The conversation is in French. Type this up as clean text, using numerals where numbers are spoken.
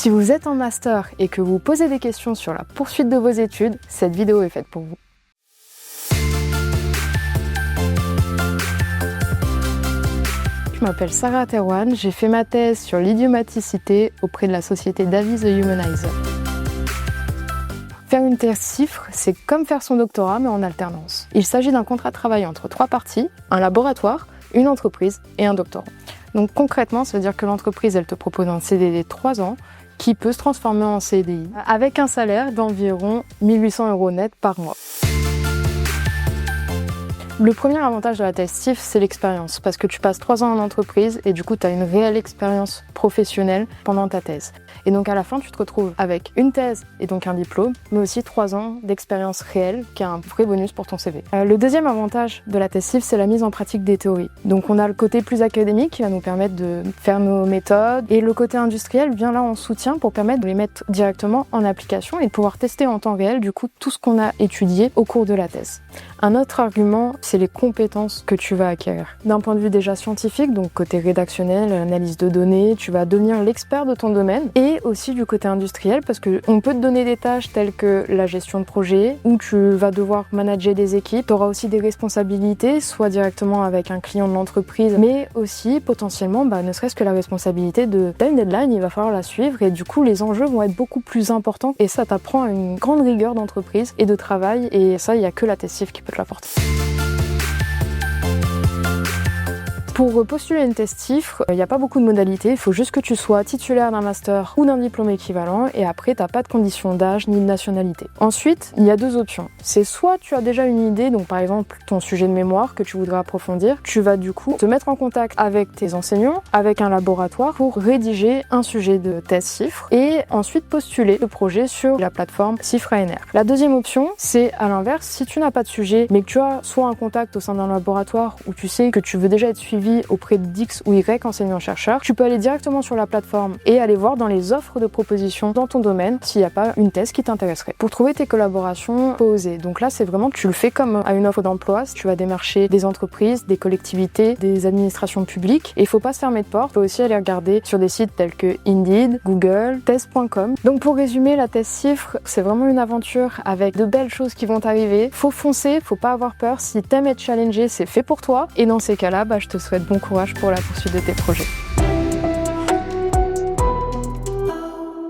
Si vous êtes en master et que vous posez des questions sur la poursuite de vos études, cette vidéo est faite pour vous. Je m'appelle Sarah Terwan, j'ai fait ma thèse sur l'idiomaticité auprès de la société Davies The Humanizer. Faire une thèse CIFRE, c'est comme faire son doctorat mais en alternance. Il s'agit d'un contrat de travail entre 3 parties, un laboratoire, une entreprise et un doctorant. Donc concrètement, ça veut dire que l'entreprise, elle te propose un CDD de 3 ans qui peut se transformer en CDI avec un salaire d'environ 1 800 € net par mois. Le premier avantage de la thèse CIFRE, c'est l'expérience, parce que tu passes 3 ans en entreprise et du coup, tu as une réelle expérience professionnelle pendant ta thèse. Et donc à la fin, tu te retrouves avec une thèse et donc un diplôme, mais aussi 3 ans d'expérience réelle, qui est un vrai bonus pour ton CV. Le deuxième avantage de la thèse CIFRE, c'est la mise en pratique des théories. Donc on a le côté plus académique qui va nous permettre de faire nos méthodes, et le côté industriel vient là en soutien pour permettre de les mettre directement en application et de pouvoir tester en temps réel du coup tout ce qu'on a étudié au cours de la thèse. Un autre argument, c'est les compétences que tu vas acquérir. D'un point de vue déjà scientifique, donc côté rédactionnel, analyse de données, tu vas devenir l'expert de ton domaine, et aussi du côté industriel, parce qu'on peut te donner des tâches telles que la gestion de projet, où tu vas devoir manager des équipes, tu auras aussi des responsabilités, soit directement avec un client de l'entreprise, mais aussi potentiellement, ne serait-ce que la responsabilité de t'as une deadline, il va falloir la suivre, et du coup les enjeux vont être beaucoup plus importants, et ça t'apprend à une grande rigueur d'entreprise et de travail, et ça, il n'y a que la thèse CIFRE qui peut te l'apporter. Pour postuler une thèse CIFRE, il n'y a pas beaucoup de modalités, il faut juste que tu sois titulaire d'un master ou d'un diplôme équivalent, et après tu n'as pas de condition d'âge ni de nationalité. Ensuite, il y a 2 options. C'est soit tu as déjà une idée, donc par exemple ton sujet de mémoire que tu voudrais approfondir, tu vas du coup te mettre en contact avec tes enseignants, avec un laboratoire pour rédiger un sujet de thèse CIFRE et ensuite postuler le projet sur la plateforme CIFRE ANR. La deuxième option, c'est à l'inverse, si tu n'as pas de sujet mais que tu as soit un contact au sein d'un laboratoire où tu sais que tu veux déjà être suivi auprès d'X ou Y enseignants-chercheurs, tu peux aller directement sur la plateforme et aller voir dans les offres de propositions dans ton domaine s'il n'y a pas une thèse qui t'intéresserait. Pour trouver tes collaborations, faut oser. Donc là, c'est vraiment que tu le fais comme à une offre d'emploi. Tu vas démarcher des entreprises, des collectivités, des administrations publiques, et il faut pas se fermer de porte. Il faut aussi aller regarder sur des sites tels que Indeed, Google, thèse.com. Donc pour résumer, la thèse CIFRE, c'est vraiment une aventure avec de belles choses qui vont t'arriver. Faut foncer, faut pas avoir peur. Si t'aimes être challengé, c'est fait pour toi. Et dans ces cas-là, je te souhaite bon courage pour la poursuite de tes projets.